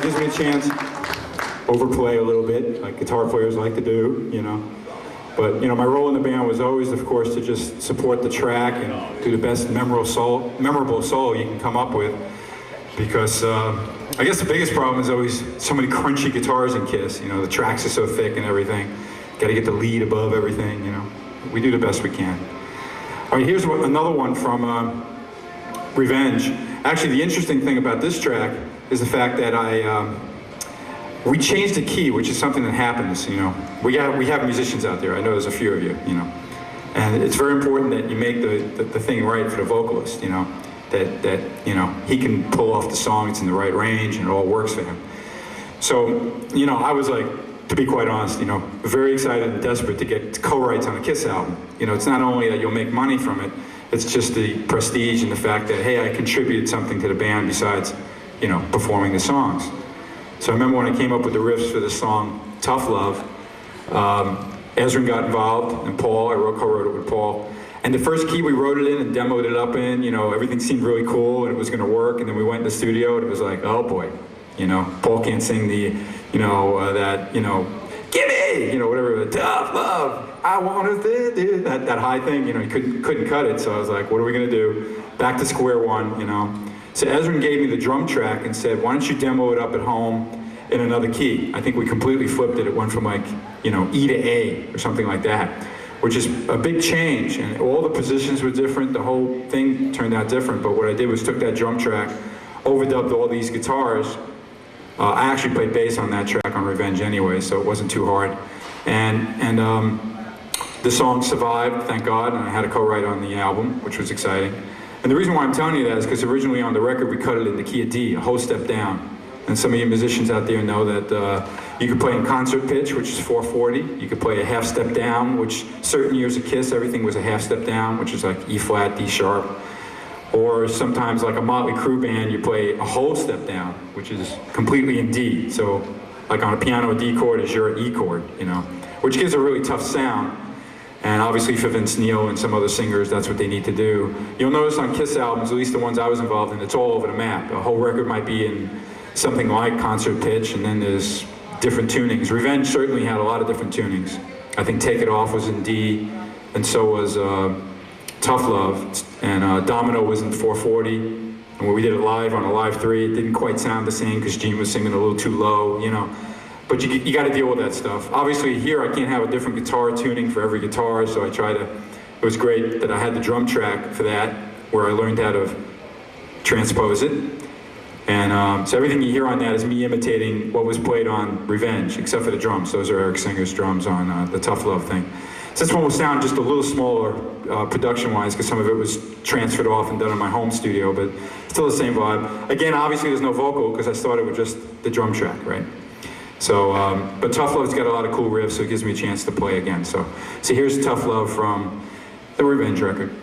it gives me a chance to overplay a little bit, like guitar players like to do, you know. But, you know, my role in the band was always, of course, to just support the track and do the best memorable solo you can come up with. Because I guess the biggest problem is always so many crunchy guitars in Kiss. You know, the tracks are so thick and everything. Got to get the lead above everything, you know. We do the best we can. All right, here's another one from Revenge. Actually, the interesting thing about this track is the fact that we changed the key, which is something that happens, you know. We have musicians out there. I know there's a few of you, you know. And it's very important that you make the thing right for the vocalist, you know. That you know, he can pull off the song, it's in the right range, and it all works for him. So, you know, I was like, to be quite honest, you know, very excited and desperate to get co-writes on a Kiss album. You know, it's not only that you'll make money from it, it's just the prestige and the fact that, hey, I contributed something to the band besides, you know, performing the songs. So I remember when I came up with the riffs for the song Tough Love, Ezrin got involved, and Paul, I co-wrote it with Paul. And the first key we wrote it in and demoed it up in, you know, everything seemed really cool and it was gonna work, and then we went in the studio and it was like, oh boy, you know, Paul can't sing the, you know, that, you know, gimme, you know, whatever, tough love, I wanna do that high thing, you know, he couldn't cut it, so I was like, what are we gonna do? Back to square one, you know. So Ezrin gave me the drum track and said, why don't you demo it up at home in another key? I think we completely flipped it. It went from like, you know, E to A or something like that, which is a big change, and all the positions were different, the whole thing turned out different, but what I did was took that drum track, overdubbed all these guitars. I actually played bass on that track on Revenge anyway, so it wasn't too hard. And the song survived, thank God, and I had a co-write on the album, which was exciting. And the reason why I'm telling you that is because originally on the record we cut it in the key of D, a whole step down. And some of you musicians out there know that you could play in concert pitch, which is 440. You could play a half step down, which certain years of Kiss, everything was a half step down, which is like E flat, D sharp. Or sometimes like a Motley Crue band, you play a whole step down, which is completely in D. So like on a piano, a D chord is your E chord, you know, which gives a really tough sound. And obviously for Vince Neil and some other singers, that's what they need to do. You'll notice on Kiss albums, at least the ones I was involved in, it's all over the map. A whole record might be in something like concert pitch, and then there's different tunings. Revenge certainly had a lot of different tunings. I think Take It Off was in D, and so was Tough Love, and Domino was in 440, and when we did it live on a Live 3, it didn't quite sound the same because Gene was singing a little too low, you know. But you got to deal with that stuff. Obviously here I can't have a different guitar tuning for every guitar, so I try to, it was great that I had the drum track for that, where I learned how to transpose it. And so everything you hear on that is me imitating what was played on Revenge, except for the drums. Those are Eric Singer's drums on the Tough Love thing. So this one will sound just a little smaller production-wise, because some of it was transferred off and done in my home studio, but still the same vibe. Again, obviously there's no vocal, because I started with just the drum track, right? So, but Tough Love's got a lot of cool riffs, so it gives me a chance to play again. So here's Tough Love from the Revenge record.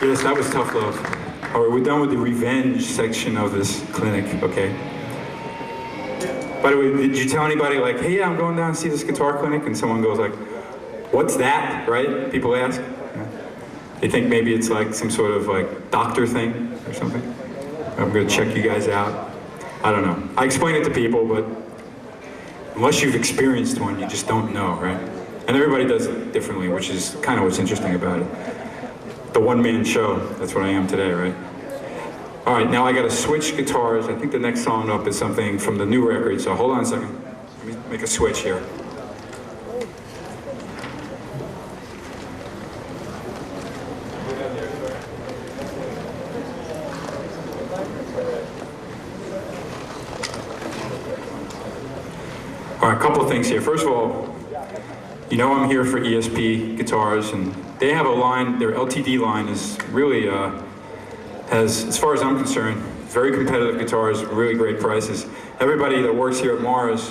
Yes, that was tough love. All right, we're done with the revenge section of this clinic, okay? By the way, did you tell anybody like, hey, yeah, I'm going down to see this guitar clinic? And someone goes like, what's that, right? People ask. Yeah. They think maybe it's like some sort of like doctor thing or something. I'm gonna check you guys out. I don't know. I explain it to people, but unless you've experienced one, you just don't know, right? And everybody does it differently, which is kind of what's interesting about it. The one-man show, that's what I am today, right? All right, now I gotta switch guitars. I think the next song up is something from the new record, so hold on a second. Let me make a switch here. All right, a couple of things here. First of all, you know I'm here for ESP guitars, and they have a line, their LTD line is really, has, as far as I'm concerned, very competitive guitars, really great prices. Everybody that works here at Mars,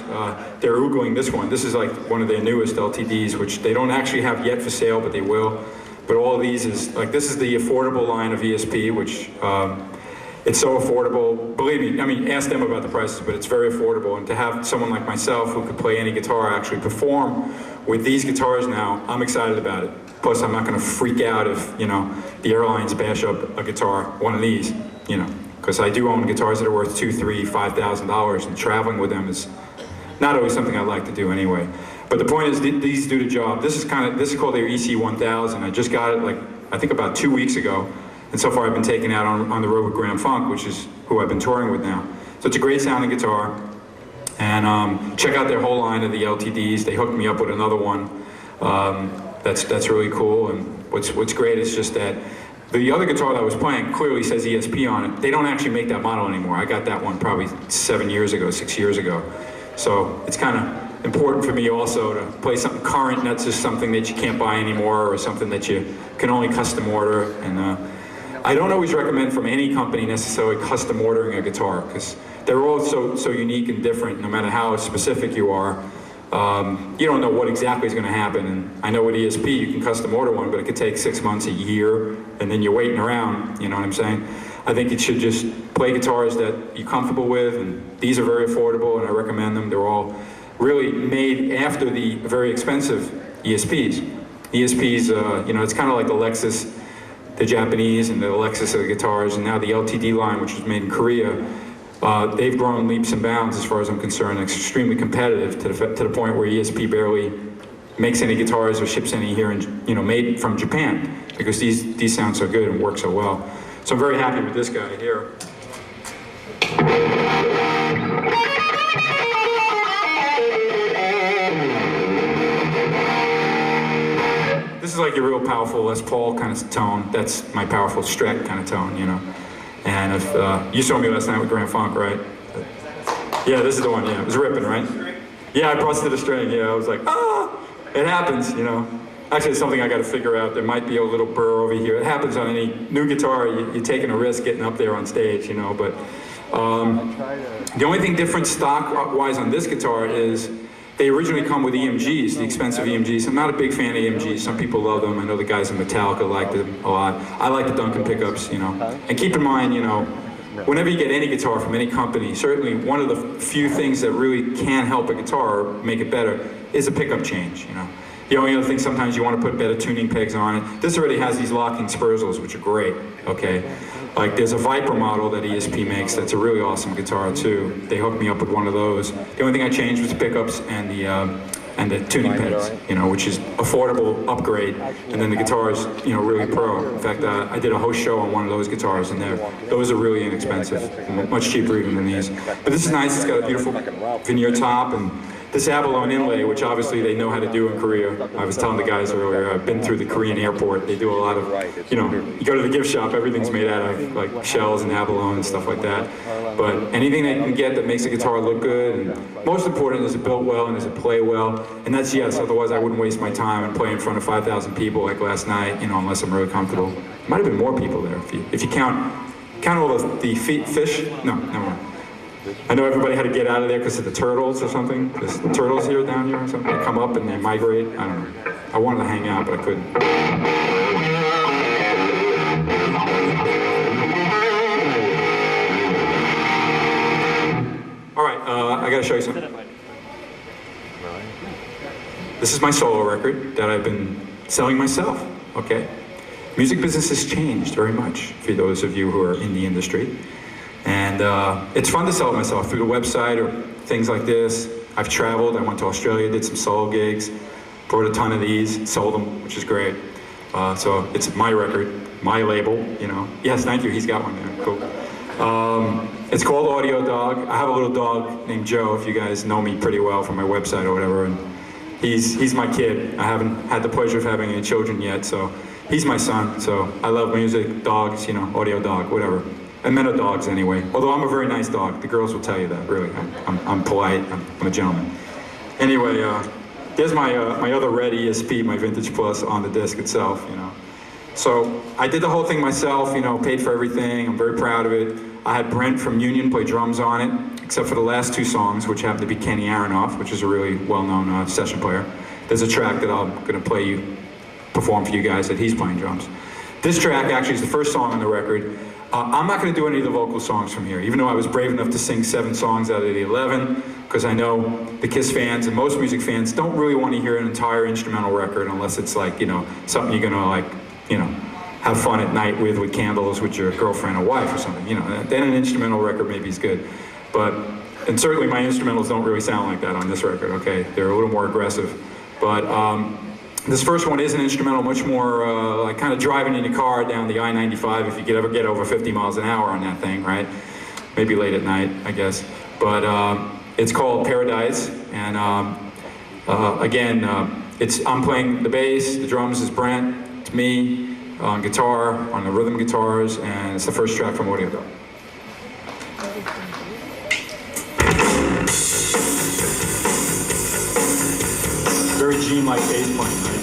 they're oogling this one. This is like one of their newest LTDs, which they don't actually have yet for sale, but they will. But all of these is, like, this is the affordable line of ESP, which, it's so affordable. Believe me, I mean, ask them about the prices, but it's very affordable. And to have someone like myself who could play any guitar actually perform with these guitars now, I'm excited about it. Plus, I'm not gonna freak out if, you know, the airlines bash up a guitar, one of these, you know, because I do own guitars that are worth $2,000, $3,000, $5,000, and traveling with them is not always something I like to do anyway. But the point is, these do the job. This is called their EC1000. I just got it, like, I think about 2 weeks ago. And so far I've been taken out on the road with Graham Funk, which is who I've been touring with now. So it's a great sounding guitar. And check out their whole line of the LTDs. They hooked me up with another one. That's really cool. And what's great is just that the other guitar that I was playing clearly says ESP on it. They don't actually make that model anymore. I got that one probably 7 years ago, 6 years ago. So it's kind of important for me also to play something current, not just something that you can't buy anymore or something that you can only custom order. And I don't always recommend from any company necessarily custom ordering a guitar, because they're all so unique and different. No matter how specific you are, you don't know what exactly is going to happen. And I know with ESP you can custom order one, but it could take 6 months, a year, and then you're waiting around. You know what I'm saying? I think it should just play guitars that you're comfortable with, and these are very affordable, and I recommend them. They're all really made after the very expensive ESPs. ESPs, you know, it's kind of like the Lexus, the Japanese, and the Lexus of the guitars, and now the LTD line, which was made in Korea. They've grown leaps and bounds as far as I'm concerned, extremely competitive to the point where ESP barely makes any guitars or ships any here, you know, made from Japan, because these sound so good and work so well. So I'm very happy with this guy here. This is like your real powerful Les Paul kind of tone. That's my powerful Strat kind of tone, you know. And if you saw me last night with Graham Funk, right? Yeah, this is the one. Yeah, it was ripping, right? Yeah, I busted a string. Yeah, I was like, ah, it happens, you know. Actually, it's something I got to figure out. There might be a little burr over here. It happens on any new guitar. You're taking a risk getting up there on stage, you know. But the only thing different stock-wise on this guitar is they originally come with EMGs, the expensive EMGs. I'm not a big fan of EMGs. Some people love them. I know the guys in Metallica like them a lot. I like the Duncan pickups, you know. And keep in mind, you know, whenever you get any guitar from any company, certainly one of the few things that really can help a guitar or make it better is a pickup change, you know. The only other thing, sometimes you want to put better tuning pegs on it. This already has these locking Spurzels, which are great, okay? Like there's a Viper model that ESP makes that's a really awesome guitar too. They hooked me up with one of those. The only thing I changed was the pickups and the tuning pegs, you know, which is affordable upgrade. And then the guitars, you know, really pro. In fact, I did a host show on one of those guitars, and those are really inexpensive, much cheaper even than these. But this is nice. It's got a beautiful veneer top and this abalone inlay, which obviously they know how to do in Korea. I was telling the guys earlier, I've been through the Korean airport. They do a lot of, you know, you go to the gift shop, everything's made out of like shells and abalone and stuff like that. But anything that you can get that makes the guitar look good, and most important is it built well and does it play well. And that's yes, otherwise I wouldn't waste my time and play in front of 5,000 people like last night, you know, unless I'm really comfortable. Might have been more people there if you count all the fish. No, never mind. I know everybody had to get out of there because of the turtles or something. There's turtles here, down here or something. They come up and they migrate. I don't know. I wanted to hang out, but I couldn't. gotta show you something. This is my solo record that I've been selling myself, okay? Music business has changed very much for those of you who are in the industry. And it's fun to sell it myself through the website or things like this. I've traveled, I went to Australia, did some solo gigs, brought a ton of these, sold them, which is great. So it's my record, my label, you know. Yes, thank you, he's got one there, cool. It's called Audio Dog. I have a little dog named Joe, if you guys know me pretty well from my website or whatever, and he's my kid. I haven't had the pleasure of having any children yet, so he's my son, so I love music, dogs, you know, Audio Dog, whatever. And men are dogs anyway, although I'm a very nice dog. The girls will tell you that, really. I'm polite, I'm a gentleman. Anyway, there's my other red ESP, my Vintage Plus, on the disc itself, you know. So I did the whole thing myself, you know, paid for everything. I'm very proud of it. I had Brent from Union play drums on it, except for the last two songs, which happen to be Kenny Aronoff, which is a really well-known session player. There's a track that I'm gonna perform for you guys that he's playing drums. This track actually is the first song on the record. I'm not going to do any of the vocal songs from here, even though I was brave enough to sing 7 songs out of the 11, because I know the Kiss fans and most music fans don't really want to hear an entire instrumental record unless it's like, you know, something you're going to like, you know, have fun at night with candles with your girlfriend or wife or something, you know. Then an instrumental record maybe is good. And certainly my instrumentals don't really sound like that on this record, okay? They're a little more aggressive. But this first one is an instrumental, much more like kind of driving in your car down the I-95 if you could ever get over 50 miles an hour on that thing, right? Maybe late at night, I guess. But it's called Paradise, and again, I'm playing the bass, the drums is Brent, it's me on guitar, on the rhythm guitars, and it's the first track from Audio Dog. Very Gene-like bass playing, right?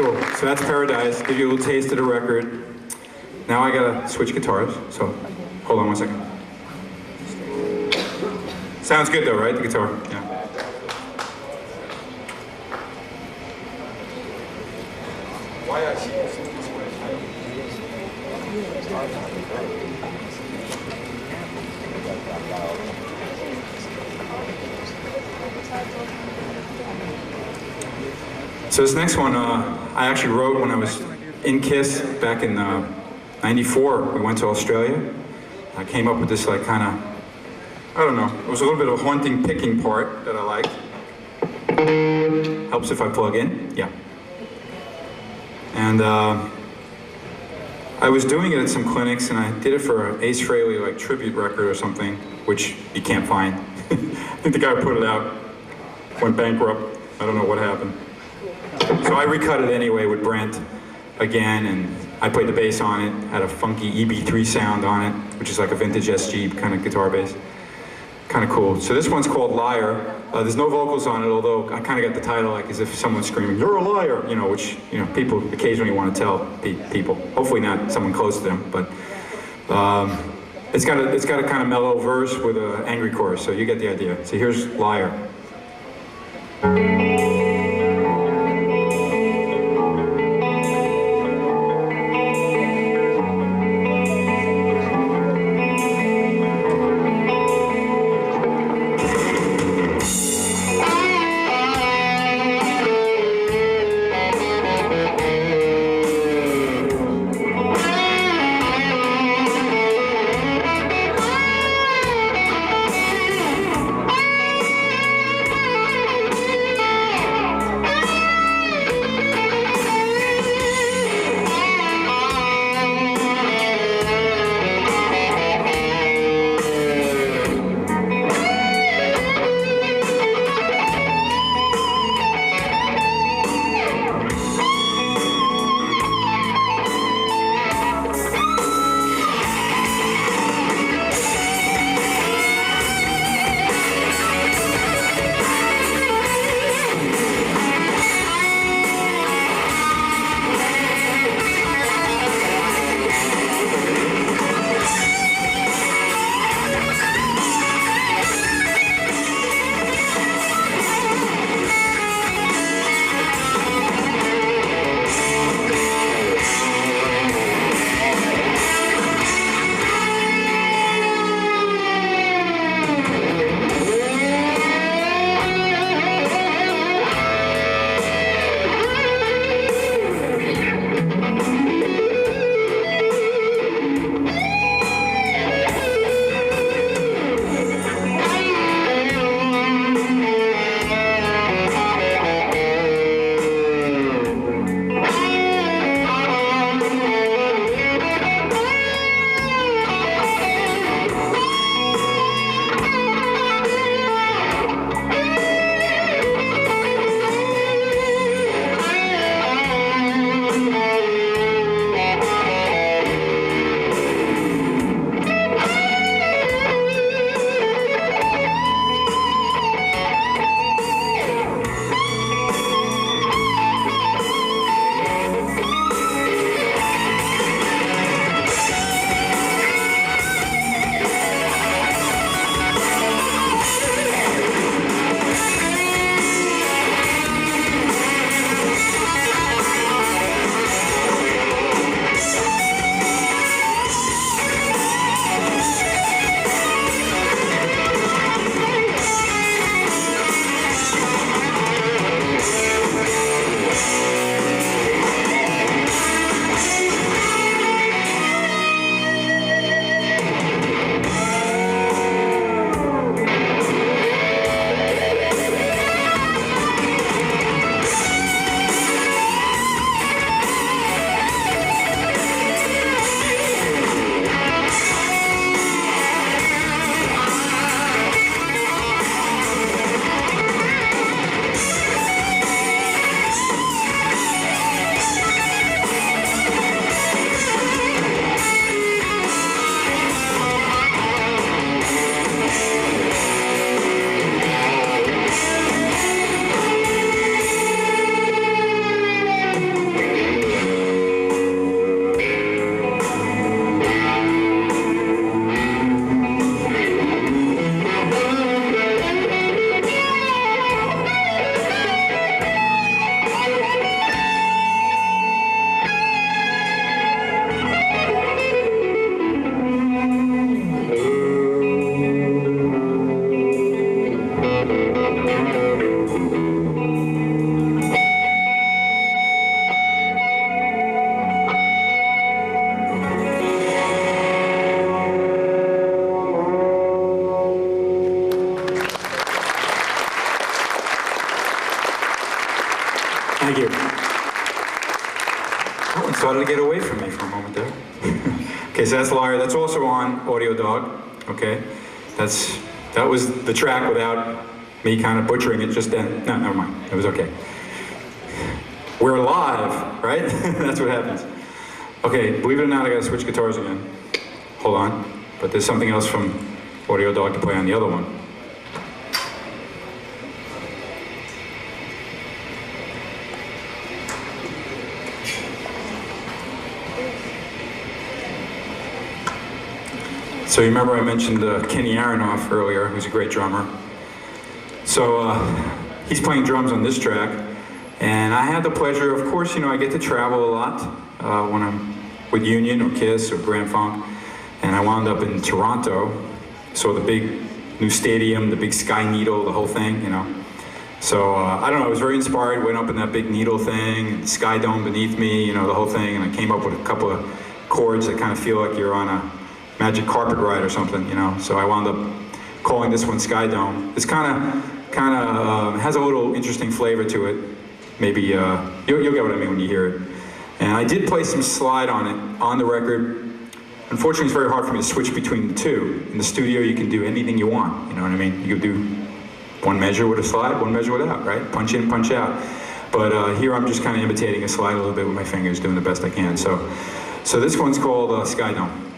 Cool. So that's Paradise. Give you a little taste of the record. Now I gotta switch guitars. So hold on one second. Sounds good though, right? The guitar. Yeah. Why I see this way? So this next one, I actually wrote when I was in KISS back in '94. We went to Australia. I came up with this like kind of, I don't know, it was a little bit of a haunting picking part that I liked. Helps if I plug in, yeah. And I was doing it at some clinics, and I did it for an Ace Frehley like tribute record or something, which you can't find. I think the guy who put it out went bankrupt. I don't know what happened. So I recut it anyway with Brent again, and I played the bass on it, had a funky EB3 sound on it, which is like a vintage SG kind of guitar bass. Kind of cool. So this one's called Liar. There's no vocals on it, although I kind of got the title like as if someone's screaming, "You're a liar," you know, which, you know, people occasionally want to tell people. Hopefully not someone close to them, but it's got a kind of mellow verse with an angry chorus, so you get the idea. So here's Liar. Thank you. That one started to get away from me for a moment there. Okay, so that's Liar. That's also on Audio Dog. Okay, that was the track without me kind of butchering it just then. No, never mind. It was okay. We're live, right? That's what happens. Okay, believe it or not, I gotta switch guitars again. Hold on. But there's something else from Audio Dog to play on the other one. So you remember I mentioned Kenny Aronoff earlier, who's a great drummer. So he's playing drums on this track, and I had the pleasure, of course, I get to travel a lot when I'm with Union or Kiss or Grand Funk, and I wound up in Toronto, saw the big new stadium, the big Sky Needle, the whole thing, So I don't know, I was very inspired, went up in that big needle thing, Sky Dome beneath me, the whole thing, and I came up with a couple of chords that kind of feel like you're on a magic carpet ride or something, So I wound up calling this one Sky Dome. It's kind of has a little interesting flavor to it. Maybe you'll get what I mean when you hear it. And I did play some slide on it on the record. Unfortunately, it's very hard for me to switch between the two. In the studio, you can do anything you want. You know what I mean? You could do one measure with a slide, one measure without, right? Punch in, punch out. But here I'm just kind of imitating a slide a little bit with my fingers, doing the best I can. So this one's called Sky Dome.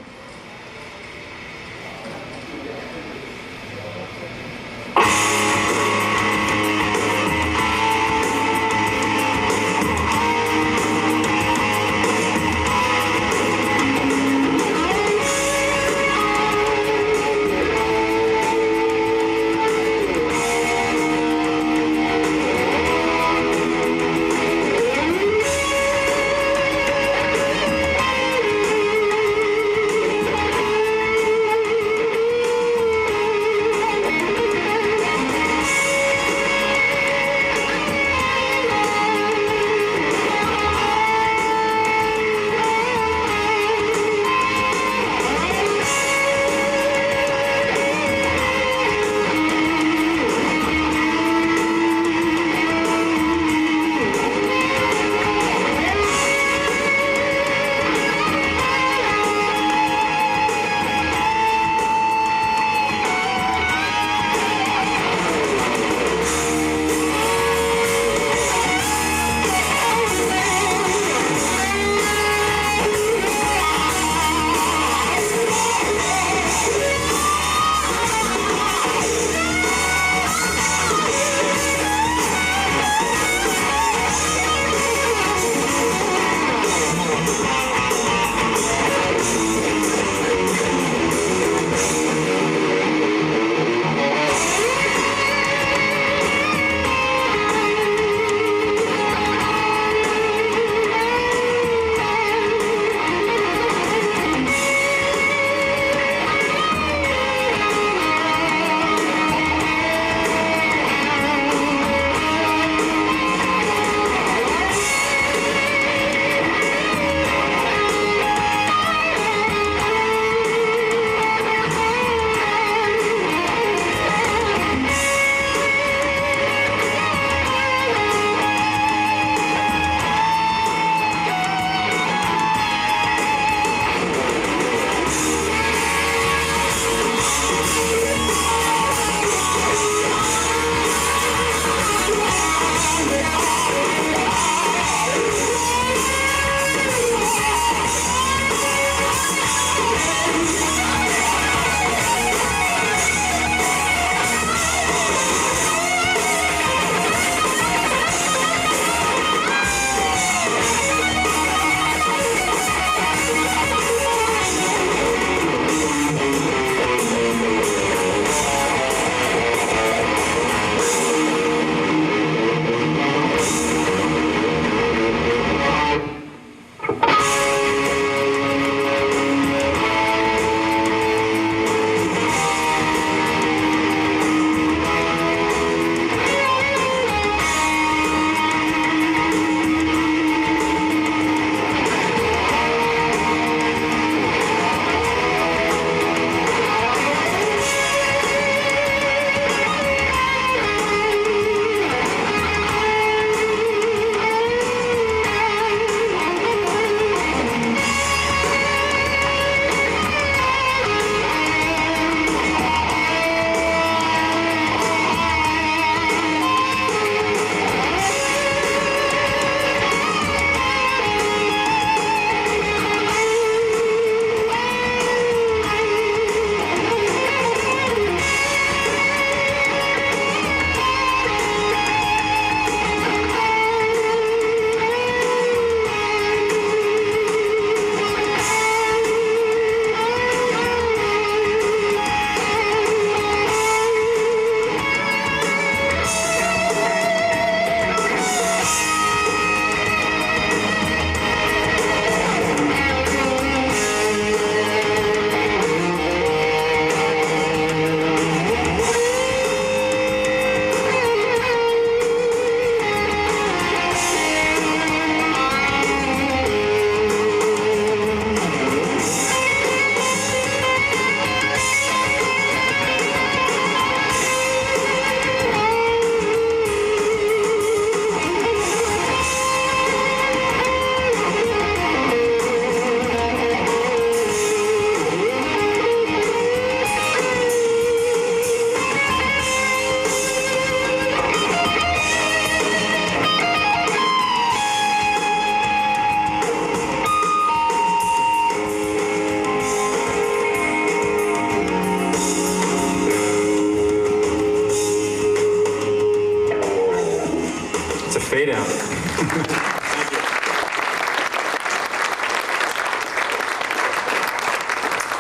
Fade out.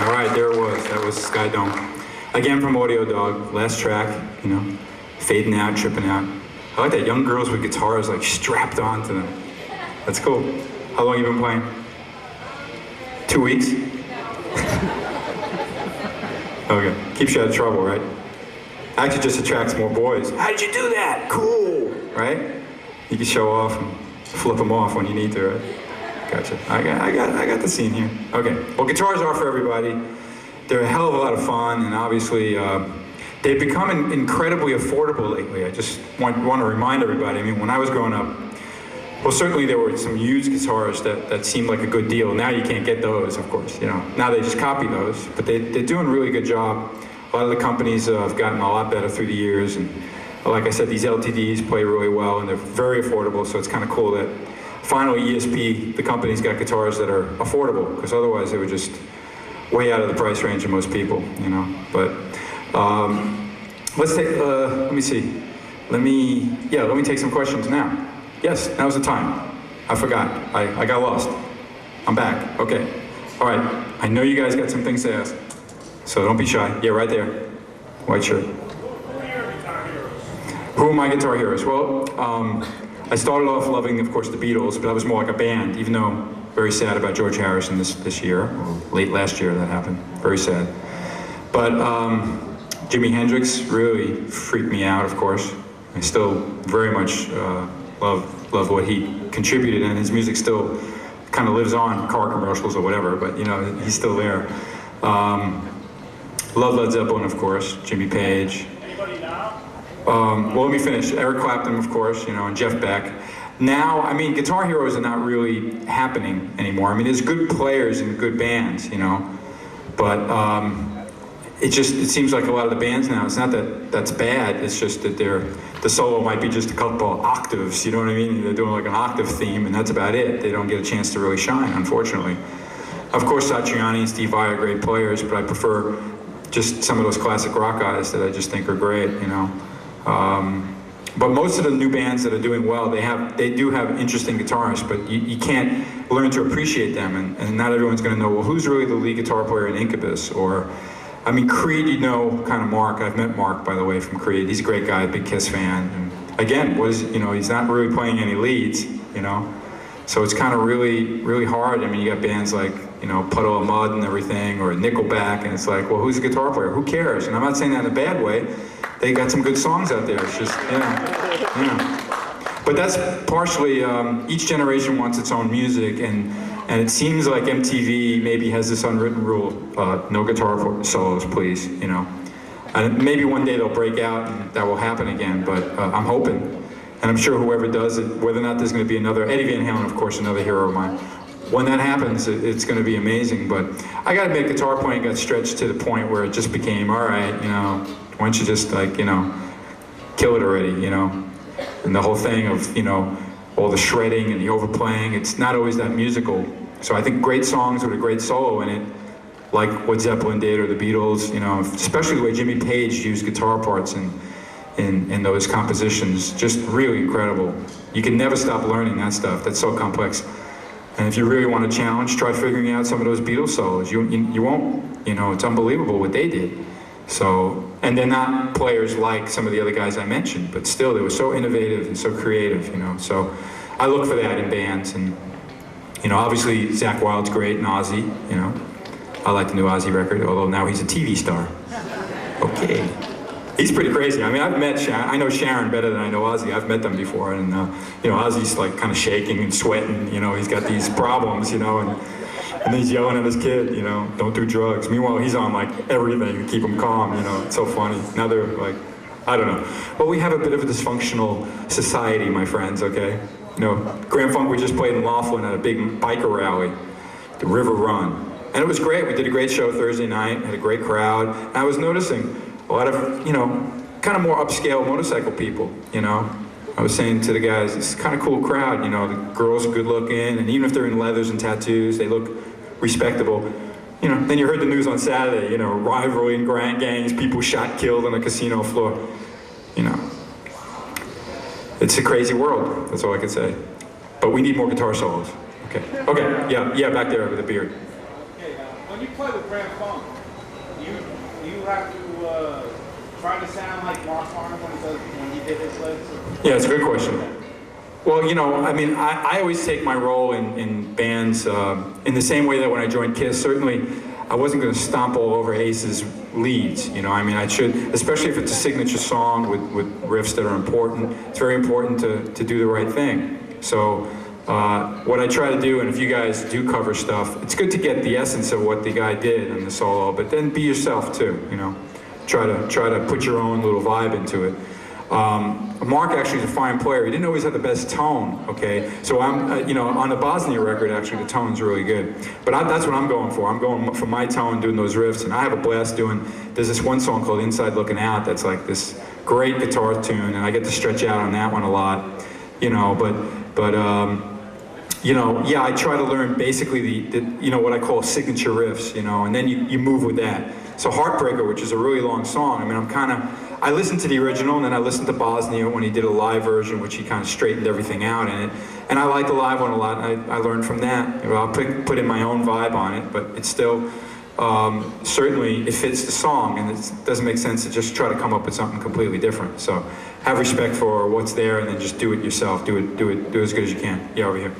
All right, there it was. That was Sky Dome. Again from Audio Dog, last track, fading out, tripping out. I like that young girls with guitars like strapped onto them. That's cool. How long you been playing? 2 weeks? Okay, keeps you out of trouble, right? Actually just attracts more boys. How did you do that? Cool, right? You can show off and flip them off when you need to, right? Gotcha. I got the scene here. Okay. Well, guitars are for everybody. They're a hell of a lot of fun, and obviously they've become incredibly affordable lately. I just want to remind everybody. I mean, when I was growing up, well, certainly there were some used guitars that seemed like a good deal. Now you can't get those, of course. Now they just copy those, but they're doing a really good job. A lot of the companies have gotten a lot better through the years, and like I said, these LTDs play really well, and they're very affordable. So it's kind of cool that finally, ESP, the company's got guitars that are affordable, because otherwise they were just way out of the price range of most people, But let's take, let me see. Let me take some questions now. Yes, now's the time. I forgot. I got lost. I'm back. Okay. All right. I know you guys got some things to ask, so don't be shy. Yeah, right there. White shirt. Who are my guitar heroes? Well, I started off loving, of course, the Beatles, but I was more like a band, even though I'm very sad about George Harrison this year, or late last year that happened. Very sad. But Jimi Hendrix really freaked me out, of course. I still very much love what he contributed, and his music still kind of lives on, car commercials or whatever, but he's still there. Love Led Zeppelin, of course, Jimmy Page. Well, let me finish. Eric Clapton, of course, and Jeff Beck. Now, I mean, guitar heroes are not really happening anymore. I mean, there's good players and good bands, but it seems like a lot of the bands now, it's not that that's bad, it's just that the solo might be just a couple octaves, you know what I mean? They're doing like an octave theme, and that's about it. They don't get a chance to really shine, unfortunately. Of course, Satriani and Steve Vai are great players, but I prefer just some of those classic rock guys that I just think are great, But most of the new bands that are doing well, they do have interesting guitarists, but you can't learn to appreciate them, and not everyone's going to know, well, who's really the lead guitar player in Incubus? Or, I mean, Creed, kind of Mark. I've met Mark, by the way, from Creed. He's a great guy, big Kiss fan. And again, he's not really playing any leads, So it's kind of really, really hard. I mean, you got bands like, Puddle of Mud and everything, or Nickelback, and it's like, well, who's the guitar player? Who cares? And I'm not saying that in a bad way. They got some good songs out there. It's just, But that's partially, each generation wants its own music, and it seems like MTV maybe has this unwritten rule, no guitar solos, please, And maybe one day they'll break out and that will happen again, but I'm hoping. And I'm sure whoever does it, whether or not there's going to be another, Eddie Van Halen, of course, another hero of mine. When that happens, it's going to be amazing. But I got to admit, guitar playing got stretched to the point where it just became, all right, why don't you just kill it already, And the whole thing of, all the shredding and the overplaying, it's not always that musical. So I think great songs with a great solo in it, like what Zeppelin did or the Beatles, especially the way Jimmy Page used guitar parts in those compositions, just really incredible. You can never stop learning that stuff. That's so complex. And if you really want to challenge, try figuring out some of those Beatles solos. You won't, it's unbelievable what they did. So, and they're not players like some of the other guys I mentioned, but still they were so innovative and so creative, So I look for that in bands, and obviously Zakk Wylde's great, and Ozzy, I like the new Ozzy record, although now he's a TV star. Okay. He's pretty crazy. I mean, I've met Sharon. I know Sharon better than I know Ozzy. I've met them before, and Ozzy's like kind of shaking and sweating. He's got these problems, and he's yelling at his kid, don't do drugs. Meanwhile, he's on like everything to keep him calm. It's so funny. Now they're like, I don't know. But we have a bit of a dysfunctional society, my friends. Okay, Grand Funk, we just played in Laughlin at a big biker rally, the River Run, and it was great. We did a great show Thursday night. Had a great crowd. And I was noticing a lot of, kind of more upscale motorcycle people, I was saying to the guys, it's kind of cool crowd, the girls are good looking, and even if they're in leathers and tattoos, they look respectable. Then you heard the news on Saturday, rivalry and gangs, people shot, killed on a casino floor, it's a crazy world. That's all I can say. But we need more guitar solos. Okay. Okay. Yeah. Back there with the beard. Okay. When you play with Grand Funk, you have to try to sound like Mark Farner when he did his legs. Yeah, it's a good question. Well, you know, I mean, I always take my role in bands in the same way that when I joined Kiss, certainly I wasn't going to stomp all over Ace's leads, you know. I mean, I should, especially if it's a signature song with riffs that are important. It's very important to do the right thing. So what I try to do, and if you guys do cover stuff, it's good to get the essence of what the guy did in the solo, but then be yourself too, you know. Try to put your own little vibe into it. Mark actually is a fine player. He didn't always have the best tone, okay? So I'm, you know, on the Bosnia record, actually, the tone's really good. But that's what I'm going for. I'm going for my tone, doing those riffs, and I have a blast doing, there's this one song called Inside Looking Out that's like this great guitar tune, and I get to stretch out on that one a lot, you know, but you know, yeah, I try to learn basically the you know, what I call signature riffs, you know, and then you move with that. So Heartbreaker, which is a really long song, I mean, I listened to the original, and then I listened to Bosnia when he did a live version, which he kind of straightened everything out in it. And I like the live one a lot, and I learned from that. You know, I'll put in my own vibe on it, but it's still, certainly, it fits the song, and it doesn't make sense to just try to come up with something completely different. So have respect for what's there, and then just do it yourself. Do it as good as you can. Yeah, over here.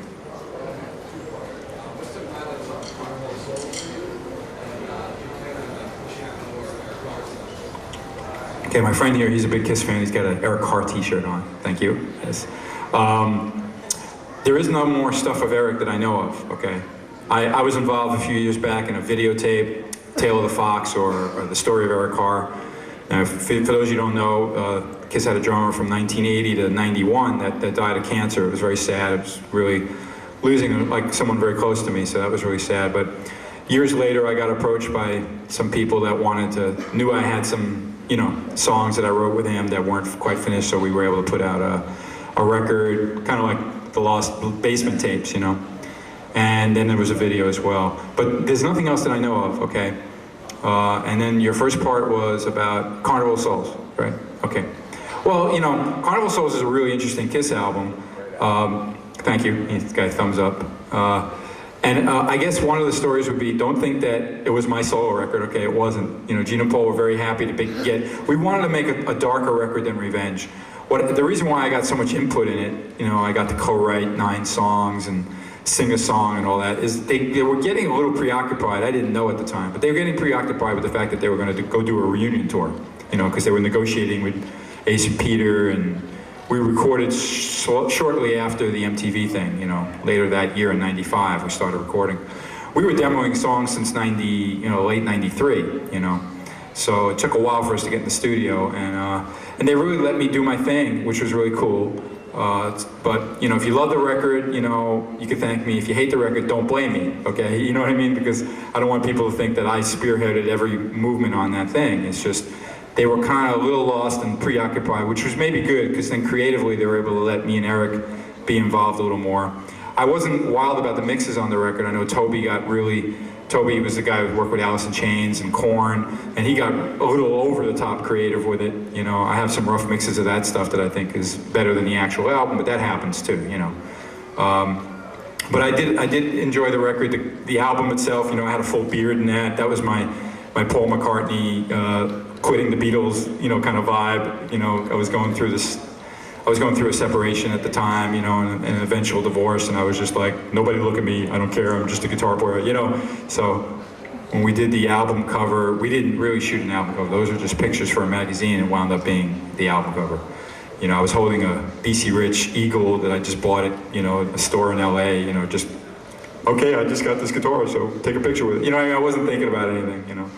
Okay, my friend here, he's a big Kiss fan. He's got an Eric Carr t-shirt on. Thank you. Yes. There is no more stuff of Eric that I know of, okay? I was involved a few years back in a videotape, Tale of the Fox, or the story of Eric Carr. Now, for those you don't know, Kiss had a drummer from 1980 to 91 that died of cancer. It was very sad. It was really losing like someone very close to me, so that was really sad. But years later, I got approached by some people that knew I had some, you know, songs that I wrote with him that weren't quite finished, so we were able to put out a record, kind of like the Lost Basement tapes, you know. And then there was a video as well. But there's nothing else that I know of, okay? And then your first part was about Carnival Souls, right? Okay. Well, you know, Carnival Souls is a really interesting Kiss album. Thank you, he's got a thumbs up. And I guess one of the stories would be, don't think that it was my solo record, okay, it wasn't. You know, Gene and Paul were very happy to we wanted to make a darker record than Revenge. The reason why I got so much input in it, you know, I got to co-write 9 songs and sing a song and all that, is they were getting a little preoccupied. I didn't know at the time, but they were getting preoccupied with the fact that they were going to go do a reunion tour, you know, because they were negotiating with Ace and Peter, and we recorded shortly after the MTV thing, you know, later that year in '95 we started recording. We were demoing songs since late '93, you know. So it took a while for us to get in the studio, and they really let me do my thing, which was really cool. But you know, if you love the record, you know, you can thank me. If you hate the record, don't blame me, okay? You know what I mean? Because I don't want people to think that I spearheaded every movement on that thing. It's just, they were kind of a little lost and preoccupied, which was maybe good, because then creatively they were able to let me and Eric be involved a little more. I wasn't wild about the mixes on the record. I know Toby was the guy who worked with Alice in Chains and Korn, and he got a little over the top creative with it. You know, I have some rough mixes of that stuff that I think is better than the actual album, but that happens too, you know. But I did enjoy the record, the album itself. You know, I had a full beard in that. That was my Paul McCartney quitting the Beatles, you know, kind of vibe. You know, I was going through a separation at the time, you know, and an eventual divorce, and I was just like, nobody look at me, I don't care, I'm just a guitar player, you know. So when we did the album cover, we didn't really shoot an album cover. Those were just pictures for a magazine, and wound up being the album cover. You know, I was holding a BC Rich Eagle that I just bought at, you know, a store in LA, you know, just, okay, I just got this guitar, so take a picture with it. You know, I wasn't thinking about anything, you know.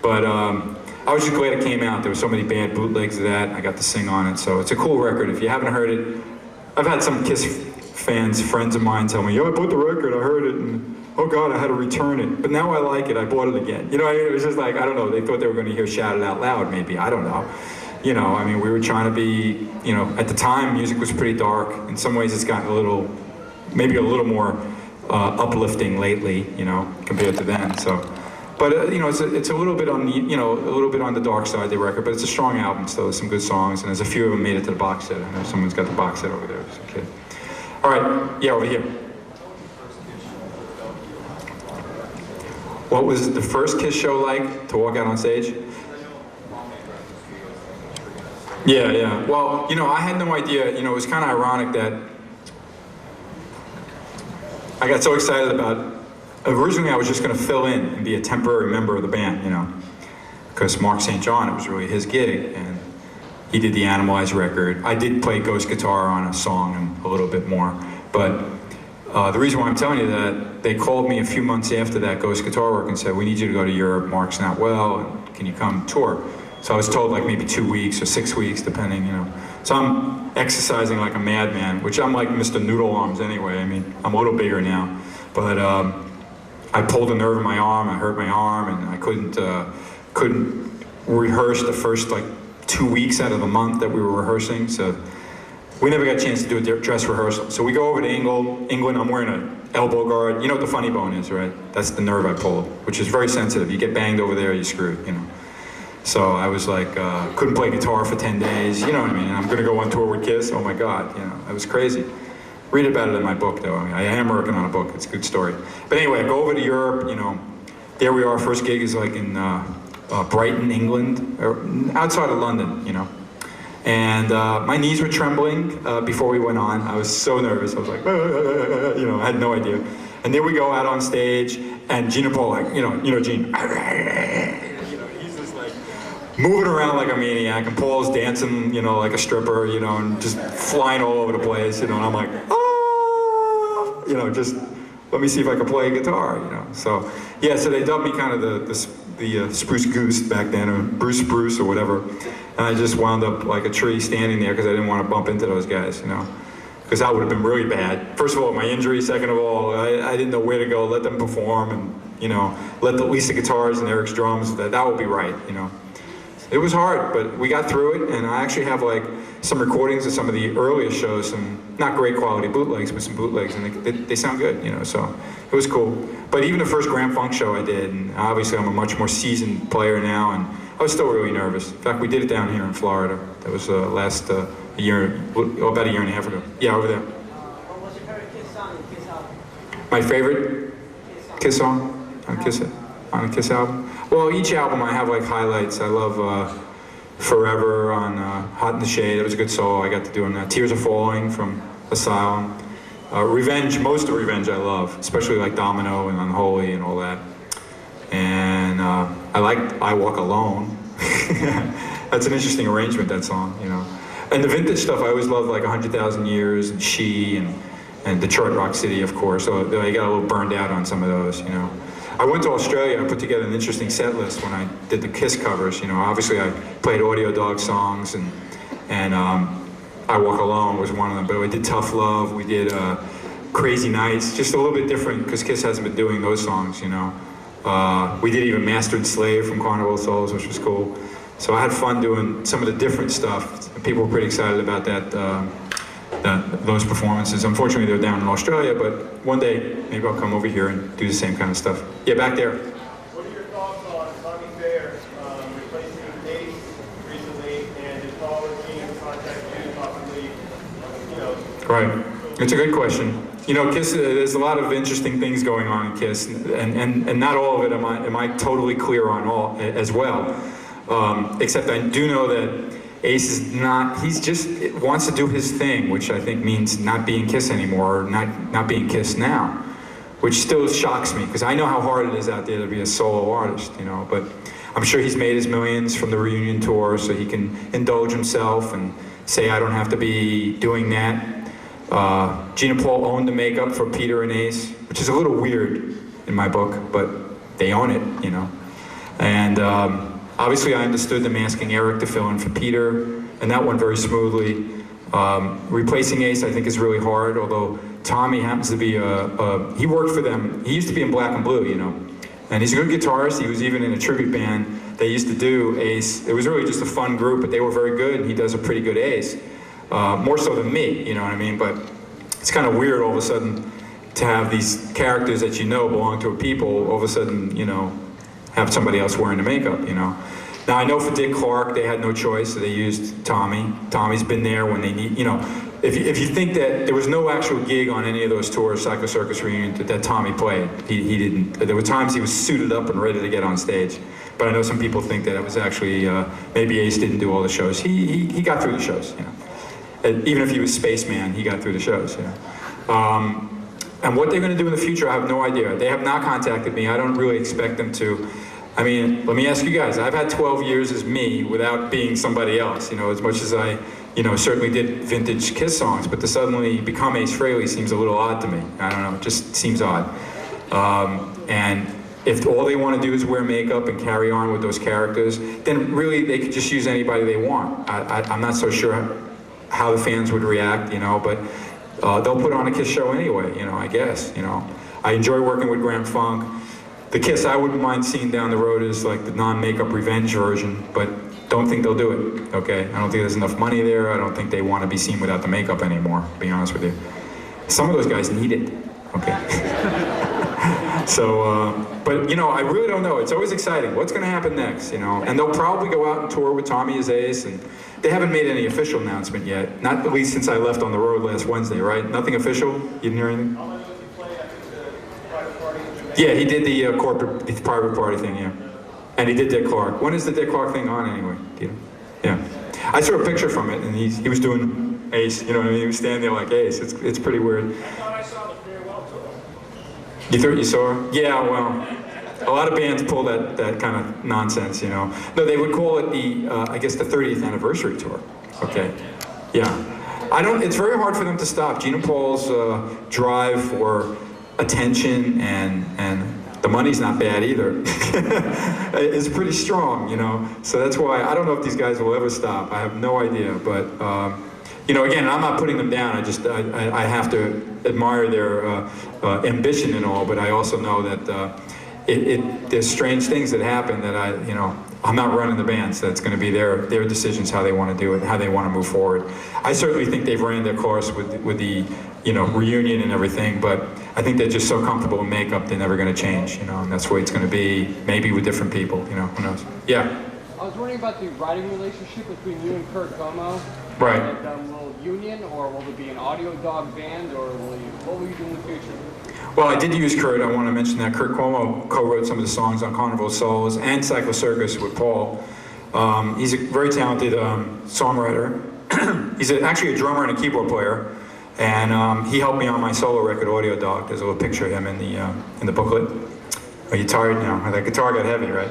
But I was just glad it came out. There were so many bad bootlegs of that. I got to sing on it, so it's a cool record. If you haven't heard it, I've had some Kiss fans, friends of mine, tell me, yo, I bought the record, I heard it, and oh God, I had to return it. But now I like it, I bought it again. You know, it was just like, I don't know, they thought they were going to hear Shout It Out Loud, maybe, I don't know. You know, I mean, we were trying to be, you know, at the time, music was pretty dark. In some ways, it's gotten maybe a little more uplifting lately, you know, compared to then, so. But you know, it's a little bit on the, you know, a little bit on the dark side of the record, but it's a strong album still. There's some good songs, and there's a few of them made it to the box set. I know someone's got the box set over there. It's okay. All right, yeah, over here. What was the first Kiss show like to walk out on stage? Yeah, yeah. Well, you know, I had no idea. You know, it was kind of ironic that I got so excited about. Originally, I was just going to fill in and be a temporary member of the band, you know, because Mark St. John, it was really his gig, and he did the Animalize record. I did play ghost guitar on a song and a little bit more, but the reason why I'm telling you that, they called me a few months after that ghost guitar work and said, we need you to go to Europe, Mark's not well, and can you come tour? So I was told like maybe 2 weeks or 6 weeks, depending, you know. So I'm exercising like a madman, which I'm like Mr. Noodle Arms anyway. I mean, I'm a little bigger now, but I pulled a nerve in my arm, I hurt my arm, and I couldn't rehearse the first like 2 weeks out of the month that we were rehearsing, so we never got a chance to do a dress rehearsal. So we go over to England, I'm wearing an elbow guard. You know what the funny bone is, right? That's the nerve I pulled, which is very sensitive. You get banged over there, you're screwed, you know. So I was like, couldn't play guitar for 10 days, you know what I mean? I'm gonna go on tour with Kiss, oh my God, you know, it was crazy. Read about it in my book, though. I mean, I am working on a book. It's a good story. But anyway, I go over to Europe. You know, there we are. First gig is like in Brighton, England, or outside of London. You know, and my knees were trembling before we went on. I was so nervous. I was like, you know, I had no idea. And there we go out on stage, and Gina Paul, like, you know, Gene. You know, he's just like moving around like a maniac, and Paul's dancing, you know, like a stripper, you know, and just flying all over the place, you know, and I'm like, oh, you know, just let me see if I can play guitar, you know. So, yeah, so they dubbed me kind of the Spruce Goose back then, or Bruce Spruce or whatever, and I just wound up like a tree standing there because I didn't want to bump into those guys, you know, because that would have been really bad. First of all, my injury, second of all, I didn't know where to go, let them perform, and, you know, let Lisa guitars and Eric's drums, that would be right, you know. It was hard, but we got through it, and I actually have like some recordings of some of the earliest shows, some not great quality bootlegs, but some bootlegs, and they sound good, you know, so it was cool. But even the first Grand Funk show I did, and obviously I'm a much more seasoned player now, and I was still really nervous. In fact, we did it down here in Florida. That was last year, about a year and a half ago. Yeah, over there. What was your favorite Kiss song in Kiss album? My favorite Kiss song on a Kiss album? Well, each album I have like highlights. I love Forever on Hot in the Shade. That was a good solo I got to do on that. Tears Are Falling from Asylum. Revenge, most of Revenge I love, especially like Domino and Unholy and all that. And I like I Walk Alone. That's an interesting arrangement, that song, you know. And the vintage stuff, I always loved like 100,000 Years and She and Detroit Rock City, of course. So I got a little burned out on some of those, you know. I went to Australia, I put together an interesting set list when I did the Kiss covers, you know. Obviously I played Audio Dog songs, and I Walk Alone was one of them, but we did Tough Love, we did Crazy Nights, just a little bit different because Kiss hasn't been doing those songs, you know. We did even Mastered Slave from Carnival of Souls, which was cool. So I had fun doing some of the different stuff. People were pretty excited about that, those performances. Unfortunately, they're down in Australia, but one day maybe I'll come over here and do the same kind of stuff. Yeah, back there. What are your thoughts on Tommy Thayer replacing Ace recently, and his Paul Gene contact you possibly, you know? Right. It's a good question. You know, Kiss, there's a lot of interesting things going on in Kiss, and not all of it am I totally clear on all as well. Except I do know that Ace is not, he's just wants to do his thing, which I think means not being Kiss anymore, or not being Kiss now, which still shocks me, because I know how hard it is out there to be a solo artist, you know, but I'm sure he's made his millions from the reunion tour, so he can indulge himself and say, I don't have to be doing that. Gina Paul owned the makeup for Peter and Ace, which is a little weird in my book, but they own it, you know. And obviously I understood them asking Eric to fill in for Peter, and that went very smoothly. Replacing Ace I think is really hard, although Tommy happens to be he worked for them, he used to be in Black and Blue, you know. And he's a good guitarist, he was even in a tribute band they used to do Ace. It was really just a fun group, but they were very good, and he does a pretty good Ace. More so than me, you know what I mean? But it's kind of weird all of a sudden to have these characters that you know belong to a people, all of a sudden, you know, have somebody else wearing the makeup, you know. Now I know for Dick Clark, they had no choice, so they used Tommy. Tommy's been there when they need, you know, if you think that there was no actual gig on any of those tours, Psycho Circus Reunion, that Tommy played, he didn't. There were times he was suited up and ready to get on stage. But I know some people think that it was actually, maybe Ace didn't do all the shows. He got through the shows, you know. And even if he was Spaceman, he got through the shows, you know. And what they're going to do in the future, I have no idea. They have not contacted me. I don't really expect them to. I mean, let me ask you guys. I've had 12 years as me without being somebody else, you know, as much as I, you know, certainly did vintage Kiss songs, but to suddenly become Ace Frehley seems a little odd to me. I don't know, it just seems odd. And if all they want to do is wear makeup and carry on with those characters, then really they could just use anybody they want. I'm not so sure how the fans would react, you know, but they'll put on a Kiss show anyway, you know, I guess, you know. I enjoy working with Grand Funk. The Kiss I wouldn't mind seeing down the road is like the non-makeup revenge version, but don't think they'll do it, okay? I don't think there's enough money there. I don't think they want to be seen without the makeup anymore, to be honest with you. Some of those guys need it, okay? So, but you know, I really don't know. It's always exciting. What's going to happen next, you know? And they'll probably go out and tour with Tommy as Ace, and they haven't made any official announcement yet. Not at least since I left on the road last Wednesday, right? Nothing official? You didn't hear anything? Yeah, he did the the private party thing, yeah. And he did Dick Clark. When is the Dick Clark thing on anyway? Do you know? Yeah. I saw a picture from it, and he was doing Ace, you know what I mean? He was standing there like Ace. It's pretty weird. I thought I saw the farewell tour. You thought you saw? Yeah, well, a lot of bands pull that kind of nonsense, you know. No, they would call it the, I guess the 30th anniversary tour. Okay, yeah. It's very hard for them to stop. Gene and Paul's drive for attention and the money's not bad either. It's pretty strong, you know. So that's why I don't know if these guys will ever stop. I have no idea, but you know, again, I'm not putting them down. I have to admire their ambition and all, but I also know that there's strange things that happen that I'm not running the band, so it's going to be their decisions how they want to do it, how they want to move forward. I certainly think they've ran their course with the reunion and everything, but I think they're just so comfortable in makeup they're never going to change, you know, and that's the way it's going to be, maybe with different people, you know, who knows. Yeah. I was wondering about the writing relationship between you and Kurt Como. Right. And, will union, or will it be an audio dog band, or what will you do in the future? Well, I did use Kurt. I want to mention that Kurt Como co-wrote some of the songs on Carnival of Souls and Psycho Circus with Paul. He's a very talented songwriter. He's actually a drummer and a keyboard player, and he helped me on my solo record, Audio Dog. There's a little picture of him in the booklet. Are you tired now? That guitar got heavy, right?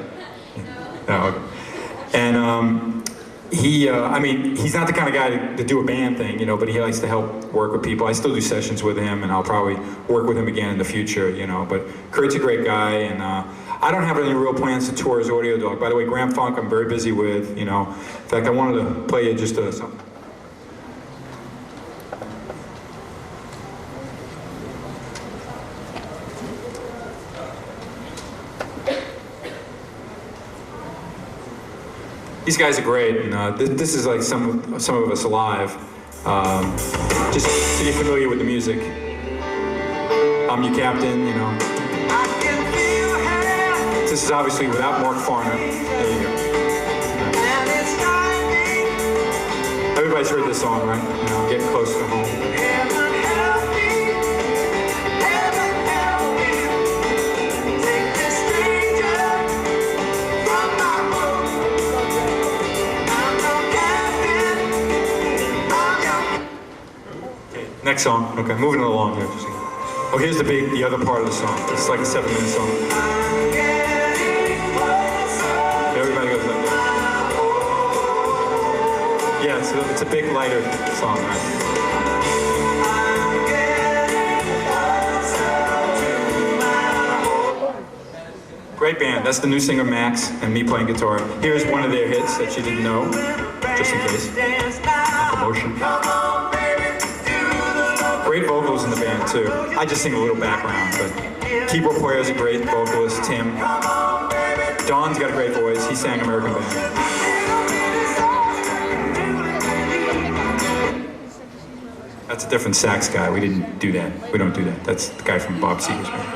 No. Okay. And I mean, he's not the kind of guy to do a band thing, you know, but he likes to help work with people. I still do sessions with him, and I'll probably work with him again in the future, you know. But Kurt's a great guy, and I don't have any real plans to tour as Audio Dog. By the way, Grand Funk I'm very busy with, you know. In fact, I wanted to play you just something. These guys are great, and this is like some of us alive. Just so you're familiar with the music. I'm your captain, you know. This is obviously without Mark Farner. There you go. Everybody's heard this song, right? You know, Getting Close to Home. Next song. Okay, moving along here. Oh, here's the other part of the song. It's like a 7-minute song. Everybody goes like that. Yeah, it's a big lighter song, right? Great band. That's the new singer Max and me playing guitar. Here's one of their hits that you didn't know, just in case. Promotion. Great vocals in the band too. I just sing a little background, but keyboard player is a great vocalist, Tim. Don's got a great voice. He sang American Band. That's a different sax guy. We didn't do that. We don't do that. That's the guy from Bob Seger's band.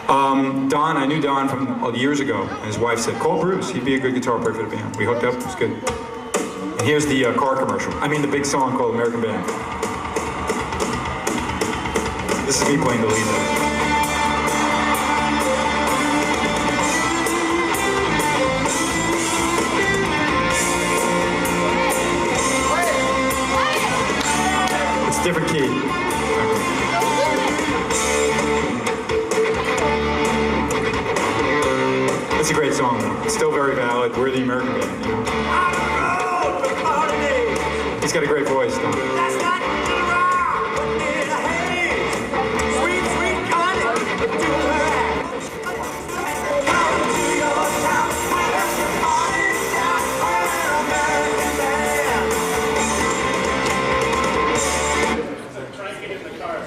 Don, I knew Don from years ago, and his wife said, call Bruce, he'd be a good guitar player for the band. We hooked up, it was good. And here's the car commercial. I mean the big song called American Band. This is me playing the lead though. It's a different key. It's a great song though. It's still very valid. We're the American Band, you know. He's got a great voice though. Try to get in the car.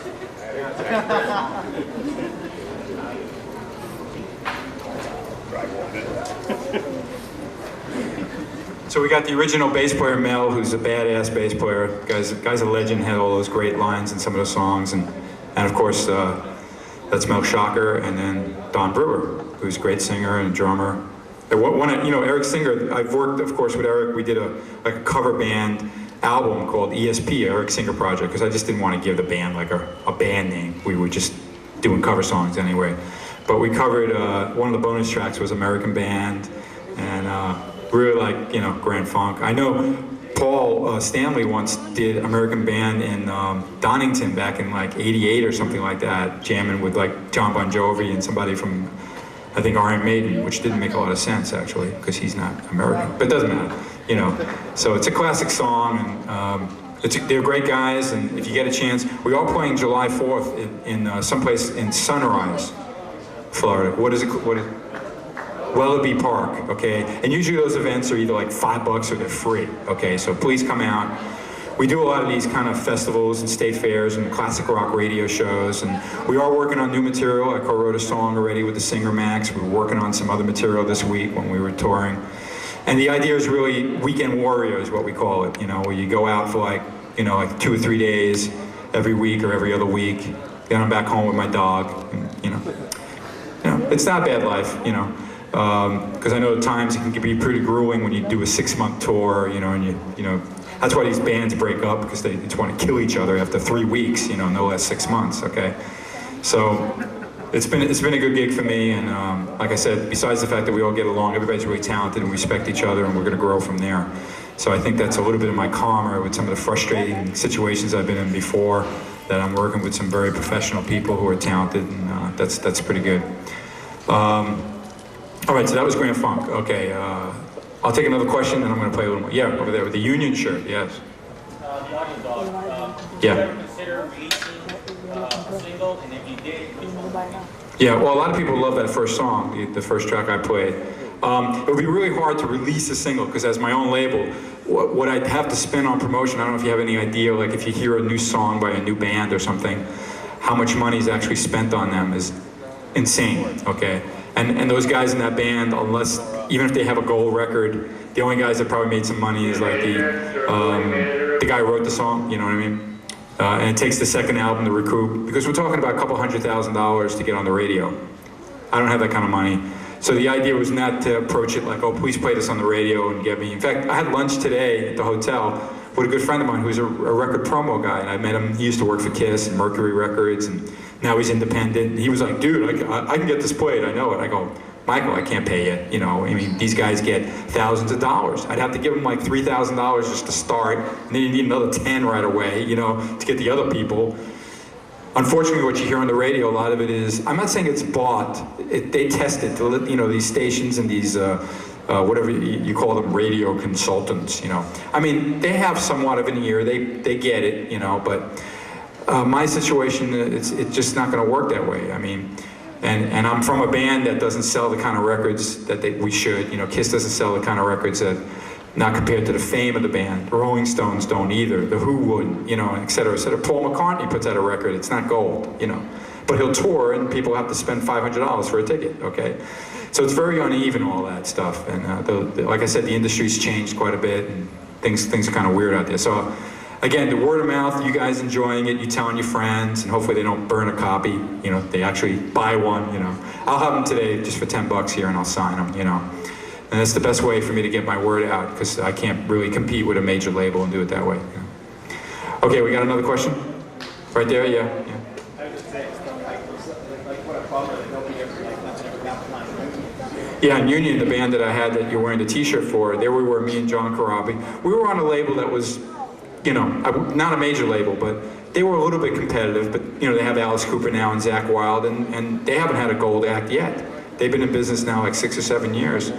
So we got the original bass player Mel, who's a badass bass player. Guy's a legend. Had all those great lines in some of the songs, and of course that's Mel Shocker, and then Don Brewer, who's a great singer and drummer. Eric Singer. I've worked, of course, with Eric. We did a cover band album called ESP, Eric Singer Project, because I just didn't want to give the band like a band name. We were just doing cover songs anyway. But we covered one of the bonus tracks was American Band, and really like Grand Funk. I know Paul Stanley once did American Band in Donington back in like '88 or something like that, jamming with like John Bon Jovi and somebody from I think Iron Maiden, which didn't make a lot of sense actually because he's not American, but it doesn't matter, So it's a classic song, and they're great guys. And if you get a chance, we are playing July 4th in someplace in Sunrise, Florida. What is it? Wellaby Park, okay? And usually those events are either like $5 or they're free, okay? So please come out. We do a lot of these kind of festivals and state fairs and classic rock radio shows, and we are working on new material. I co-wrote a song already with the singer Max. We were working on some other material this week when we were touring. And the idea is really weekend warrior is what we call it, where you go out for like 2 or 3 days every week or every other week. Then I'm back home with my dog, and, it's not a bad life, because I know at times it can be pretty grueling when you do a 6-month tour, and that's why these bands break up, because they just want to kill each other after 3 weeks, no less 6 months, okay? So it's been a good gig for me, and like I said, besides the fact that we all get along, everybody's really talented and we respect each other, and we're going to grow from there. So I think that's a little bit of my calmer with some of the frustrating situations I've been in before, that I'm working with some very professional people who are talented, and that's pretty good. All right, so that was Grand Funk. Okay, I'll take another question, and I'm going to play a little more. Yeah, over there with the Union shirt. Yes. The Audio Dog. Yeah. Did you ever consider releasing a single, and if you did, which one? Yeah. Well, a lot of people love that first song, the first track I played. It would be really hard to release a single because, as my own label, what I'd have to spend on promotion. I don't know if you have any idea. Like, if you hear a new song by a new band or something, how much money is actually spent on them is insane. Okay. And those guys in that band, even if they have a gold record, the only guys that probably made some money is like the guy who wrote the song, you know what I mean? And it takes the second album to recoup, because we're talking about a couple $100,000 to get on the radio. I don't have that kind of money. So the idea was not to approach it like, oh, please play this on the radio and get me. In fact, I had lunch today at the hotel with a good friend of mine who's a record promo guy, and I met him. He used to work for Kiss and Mercury Records, and now he's independent. And he was like, dude, I can get this played, I know it. I go, Michael, I can't pay you. I mean, these guys get thousands of dollars. I'd have to give them like $3,000 just to start, and then you need another 10 right away, to get the other people. Unfortunately, what you hear on the radio, a lot of it is, I'm not saying it's bought. They test it, these stations and these, whatever you call them, radio consultants, I mean, they have somewhat of an ear, they get it, but my situation, it's just not going to work that way. I mean, and I'm from a band that doesn't sell the kind of records that we should. Kiss doesn't sell the kind of records that, not compared to the fame of the band. The Rolling Stones don't either. The Who wouldn't, et cetera, et cetera. Paul McCartney puts out a record, it's not gold, But he'll tour and people have to spend $500 for a ticket, okay? So it's very uneven, all that stuff. And like I said, the industry's changed quite a bit, and things are kind of weird out there. So again, the word of mouth, you guys enjoying it, you telling your friends, and hopefully they don't burn a copy, you know, they actually buy one, you know. I'll have them today just for 10 bucks here and I'll sign them, you know. And that's the best way for me to get my word out because I can't really compete with a major label and do it that way. You know. Okay, we got another question? Right there, yeah. I would just say, like what a bummer that nobody ever, like nothing ever got behind. Yeah, and Union, the band that I had that you're wearing the t-shirt for, there we were, me and John Corabi. We were on a label that was, you know, not a major label, but they were a little bit competitive, but, you know, they have Alice Cooper now and Zakk Wylde, and they haven't had a gold act yet. They've been in business now like 6 or 7 years.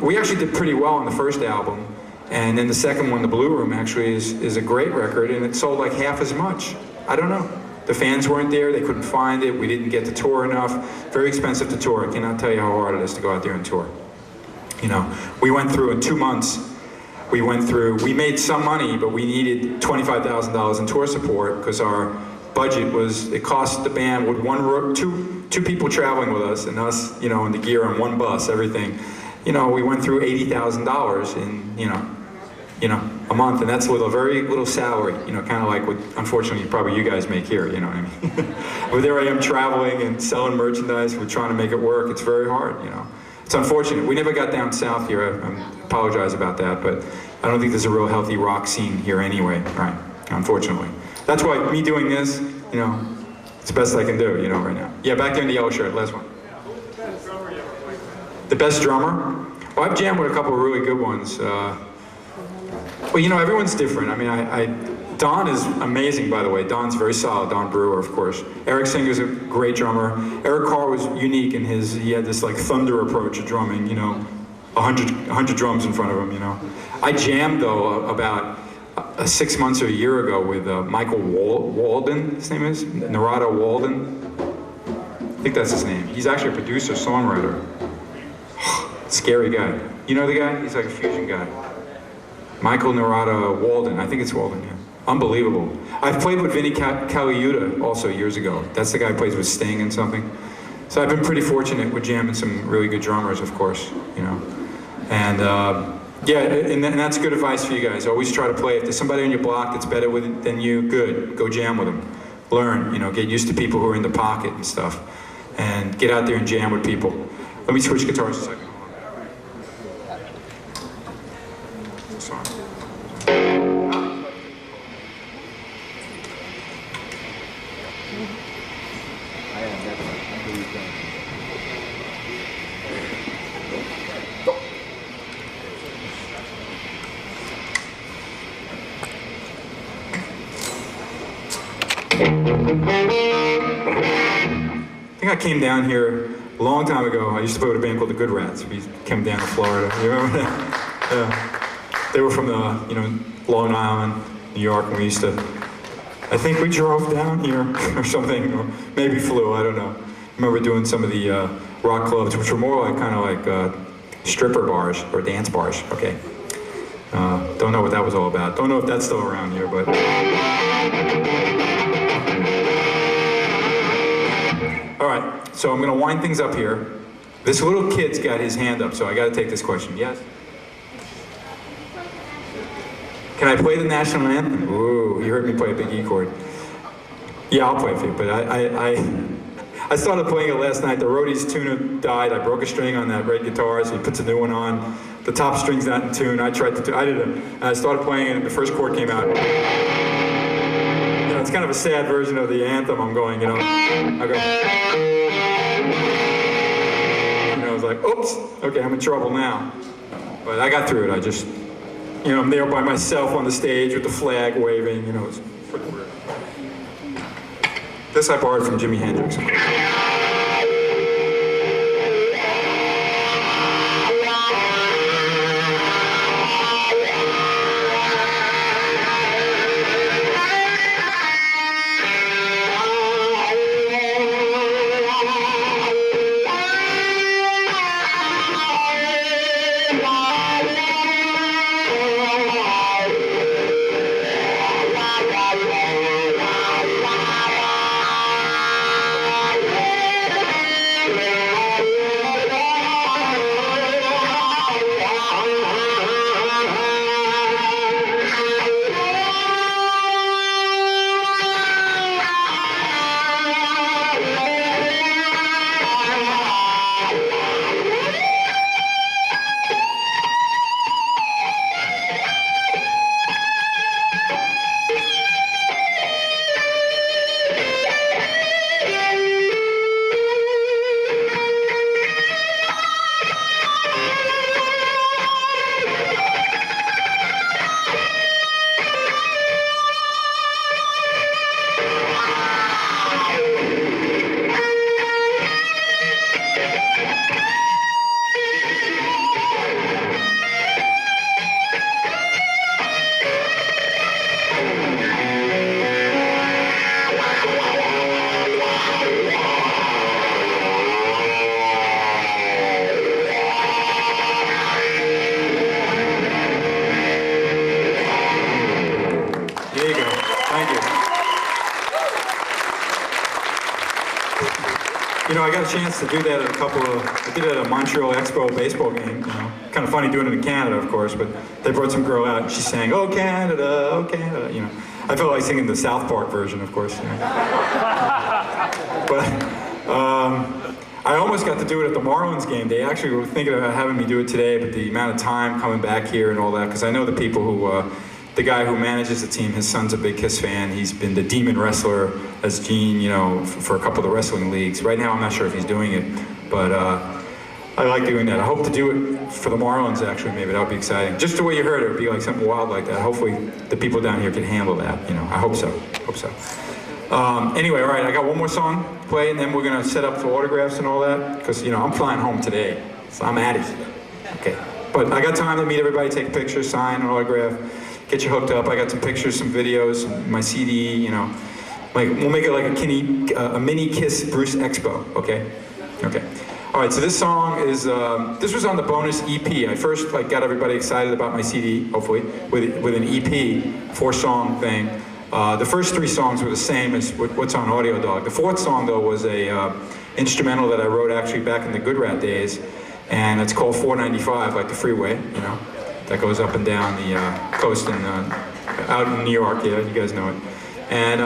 We actually did pretty well on the first album, and then the second one, The Blue Room, actually is a great record, and it sold like half as much. I don't know. The fans weren't there, they couldn't find it, we didn't get to tour enough. Very expensive to tour, I cannot tell you how hard it is to go out there and tour. You know, we went through in 2 months, we made some money, but we needed $25,000 in tour support because our budget was, it cost the band with two people traveling with us and us, you know, and the gear on one bus, everything. You know, we went through $80,000 in, you know, a month, and that's with a very little salary, you know, kind of like what, unfortunately, probably you guys make here, you know what I mean? But there I am traveling and selling merchandise, we're trying to make it work, it's very hard, you know. It's unfortunate, we never got down south here, I apologize about that, but I don't think there's a real healthy rock scene here anyway, right, unfortunately. That's why me doing this, you know, it's the best I can do, you know, right now. Yeah, back there in the yellow shirt, last one. The best drummer? Well, I've jammed with a couple of really good ones. Well, you know, everyone's different. I mean, Don is amazing, by the way. Don's very solid. Don Brewer, of course. Eric Singer's a great drummer. Eric Carr was unique in he had this like thunder approach to drumming, you know, 100 drums in front of him, you know. I jammed, though, about 6 months or a year ago with Michael Walden, his name is? Narada Walden. I think that's his name. He's actually a producer, songwriter. Scary guy. You know the guy? He's like a fusion guy. Michael Narada Walden. I think it's Walden, yeah. Unbelievable. I've played with Vinnie Colaiuta also years ago. That's the guy who plays with Sting and something. So I've been pretty fortunate with jamming some really good drummers, of course, you know. And yeah, and that's good advice for you guys. Always try to play. If there's somebody on your block that's better with it than you, good. Go jam with them. Learn, you know, get used to people who are in the pocket and stuff. And get out there and jam with people. Let me switch guitars a second. Sorry. I think I came down here a long time ago. I used to play with a band called the Good Rats. We came down to Florida. You remember that? Yeah. They were from the, you know, Long Island, New York, and we used to, I think we drove down here or something, or maybe flew, I don't know. I remember doing some of the rock clubs, which were more like kind of like stripper bars or dance bars. Okay. Don't know what that was all about. Don't know if that's still around here, but. All right, so I'm gonna wind things up here. This little kid's got his hand up, so I gotta take this question. Yes? Can I play the national anthem? Ooh, you heard me play a big E chord. Yeah, I'll play it for you, but I started playing it last night. The roadie's tuner died. I broke a string on that red guitar, so he puts a new one on. The top string's not in tune. I started playing it, and the first chord came out. You know, it's kind of a sad version of the anthem. I'm going, you know, I go. You know, I was like, oops, okay, I'm in trouble now. But I got through it. I just, you know, I'm there by myself on the stage with the flag waving, you know, it's pretty weird. This I borrowed from Jimi Hendrix. Thank you. You know, I got a chance to do that at I did it at a Montreal Expo baseball game, you know. Kind of funny doing it in Canada, of course, but they brought some girl out and she sang, "Oh Canada, oh Canada," you know. I felt like singing the South Park version, of course, you know. But I almost got to do it at the Marlins game. They actually were thinking about having me do it today, but the amount of time coming back here and all that, because I know the people who, the guy who manages the team, his son's a big Kiss fan. He's been the Demon Wrestler as Gene, you know, for a couple of the wrestling leagues. Right now, I'm not sure if he's doing it, but I like doing that. I hope to do it for the Marlins, actually, maybe. That would be exciting. Just the way you heard it would be like something wild like that. Hopefully, the people down here can handle that, you know. I hope so. Hope so. Anyway, all right, I got one more song to play, and then we're going to set up for autographs and all that, because, you know, I'm flying home today, so I'm out of here. Okay. But I got time to meet everybody, take a picture, sign, an autograph, get you hooked up. I got some pictures, some videos, my CD, you know. Like, we'll make it like a mini Kiss Bruce Expo, okay? Okay. All right, so this song is, this was on the bonus EP. I first got everybody excited about my CD, hopefully, with an EP, 4-song thing. The first 3 songs were the same as what's on Audio Dog. The 4th song, though, was a instrumental that I wrote actually back in the Good Rat days, and it's called 495, like the freeway, you know, that goes up and down the coast and out in New York, yeah, you guys know it. And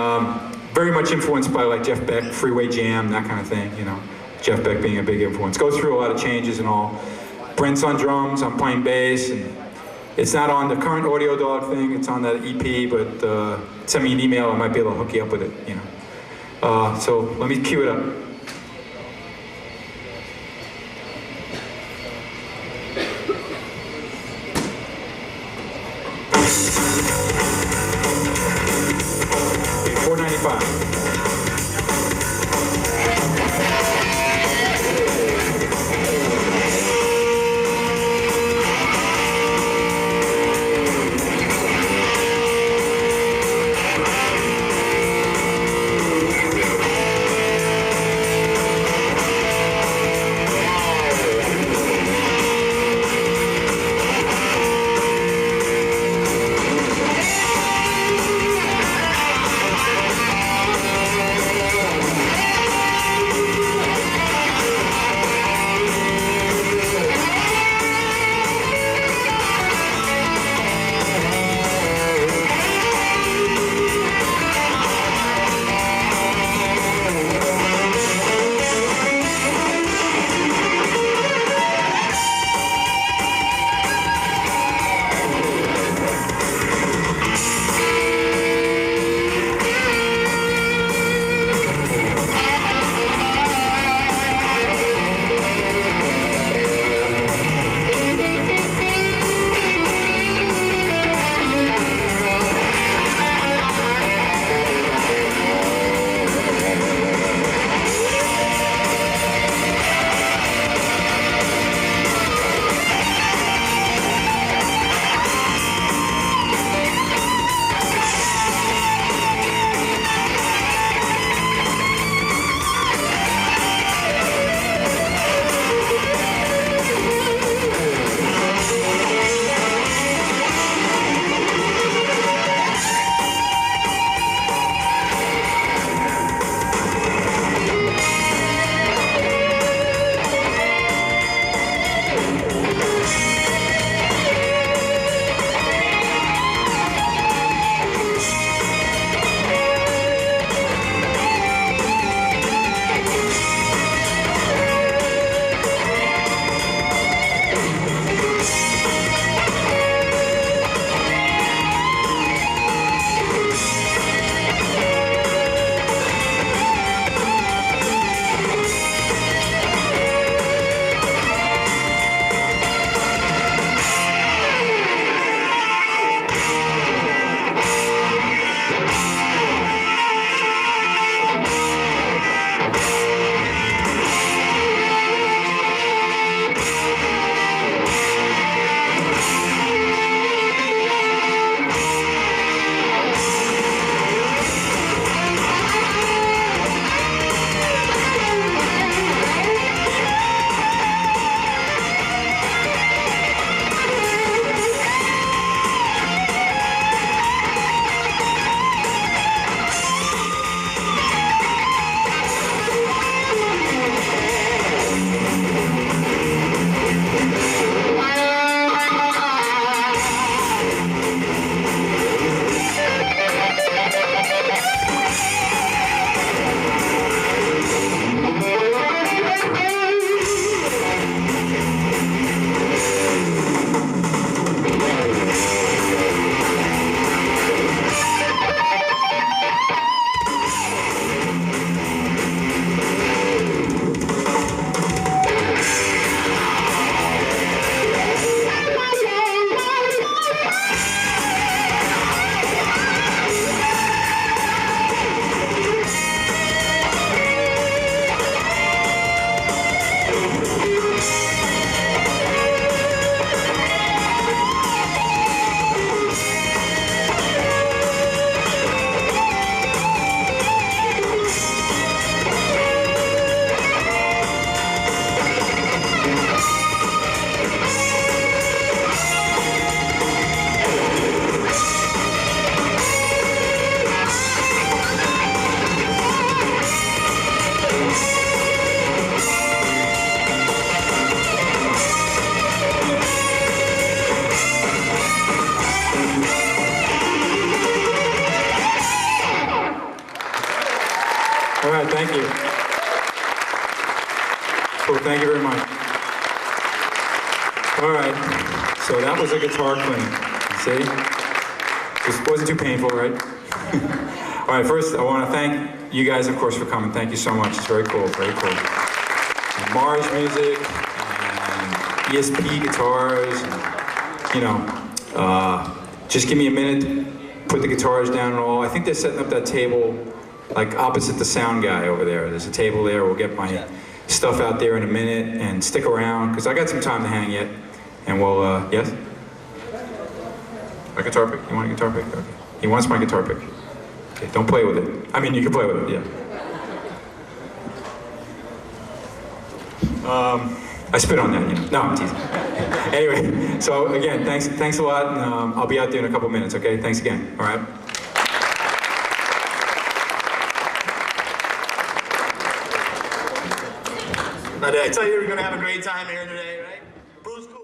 very much influenced by like Jeff Beck, Freeway Jam, that kind of thing, you know. Jeff Beck being a big influence. Goes through a lot of changes and all. Brent's on drums, I'm playing bass, and it's not on the current Audio Dog thing, it's on that EP, but send me an email, I might be able to hook you up with it, you know. So let me cue it up. Okay, 495. All right, thank you. Cool, thank you very much. All right, so that was a guitar clean. See? Just wasn't too painful, right? All right, first I want to thank you guys, of course, for coming. Thank you so much. It's very cool, very cool. And Mars Music, and ESP guitars, and, you know, just give me a minute, put the guitars down and all. I think they're setting up that table like opposite the sound guy over there. There's a table there. We'll get my stuff out there in a minute, and stick around because I got some time to hang yet. And we'll, yes? A guitar pick? You want a guitar pick? Okay. He wants my guitar pick. Okay, don't play with it. I mean, you can play with it, yeah. I spit on that, you know. No, I'm teasing. Anyway, so again, thanks a lot, and I'll be out there in a couple minutes, okay? Thanks again, all right? Did I tell you we're gonna have a great time here today, right? Bruce Kulick.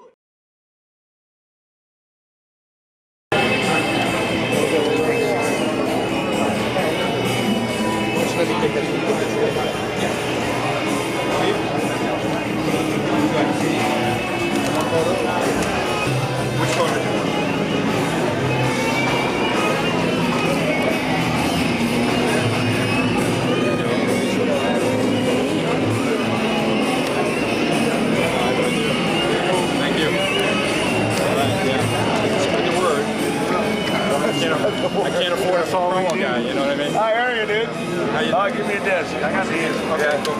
Which one are you? I can't afford a phone call guy, you know what I mean? Hi, how are you, dude? How you doing? Give me a disc. I got the answer. Okay, cool.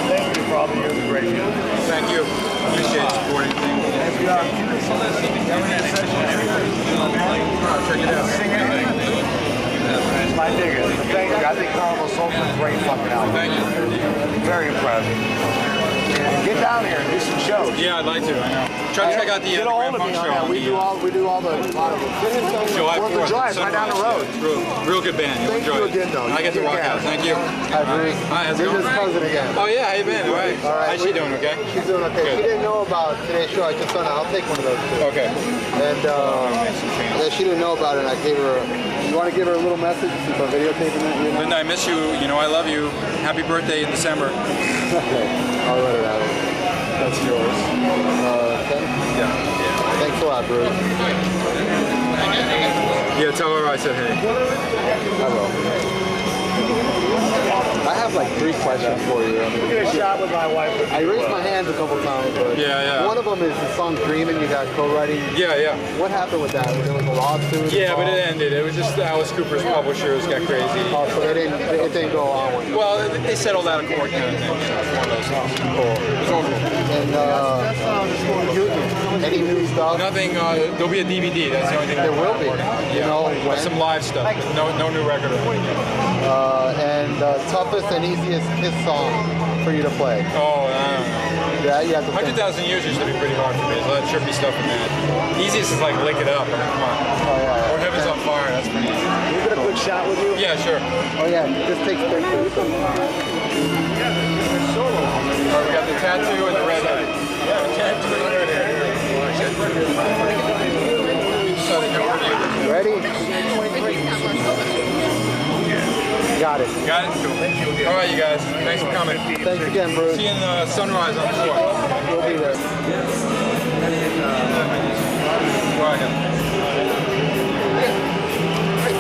Thank you for all the years of great music. Thank you. Appreciate supporting things. Check it out. Sing it. I dig it. Thank you. I think Carnival Soul's a great fucking album. Thank you. Very impressive. And get down here and do some shows. Yeah, I'd like to, I know. Try to check out the Get a hold Grand of me Funk on show. that. We do all the July 4th of 4th. July. It's right down the road. Real good band. You'll Thank enjoy you it. again, though. I get to rock out. Thank you. Hi, Bruce. Hi, how's it This going? is cousin again. Oh yeah, how you been? All right. All right. How's she doing? Okay. She's doing okay. Good. She didn't know about today's show. I just found out. I'll take one of those too. Okay. And yeah, she didn't know about it. And I gave her. You want to give her a little message since I'm videotaping that? You know? Linda, I miss you. You know I love you. Happy birthday in December. Okay. I'll let her have it. That's yours. Okay. Yeah. Thanks a lot, Bruce. Yeah, tell her I said hey. I will. I have like 3 questions for you. Get a shot with my wife. I raised my hands a couple times, but Yeah. one of them is the song Dreamin' you got co-writing. Yeah. What happened with that? There was a lawsuit? Yeah, but it involved? ended. It was just Alice Cooper's publishers got crazy. Oh, so it didn't go on with it. Well, they settled out of court kind of thing. So it's one of those things. Cool. It was over. And any new stuff? Nothing. There'll be a DVD. That's the only thing. There will be. Yeah. You know, when? Some live stuff. No new record or anything. And toughest and easiest Kiss song for you to play. Oh, I don't know. Yeah, you have to think. 100,000 Years used to be pretty hard for me. There's a lot of trippy stuff in that. Easiest is like Lick It Up. I mean, come on. Oh, yeah. Or Heaven's on Fire. That's pretty easy. Can we get a quick shot with you? Yeah, sure. Oh yeah, just take pictures. All right, we got the tattoo and the red hair. Yeah, the tattoo and the red hair. Ready? Got it. Got it? Cool. All right, you guys. Thanks for coming. Thanks again, Bruce. See you in the sunrise on the floor. We'll be there. Right.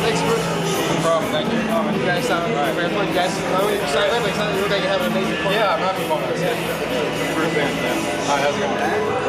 Thanks, Bruce. No problem. Thank you. You guys sound Right. very fun. You guys sound like you look like you're having an amazing fun. Yeah, I'm having fun with this. Bruce, yeah. Hi, how's it going?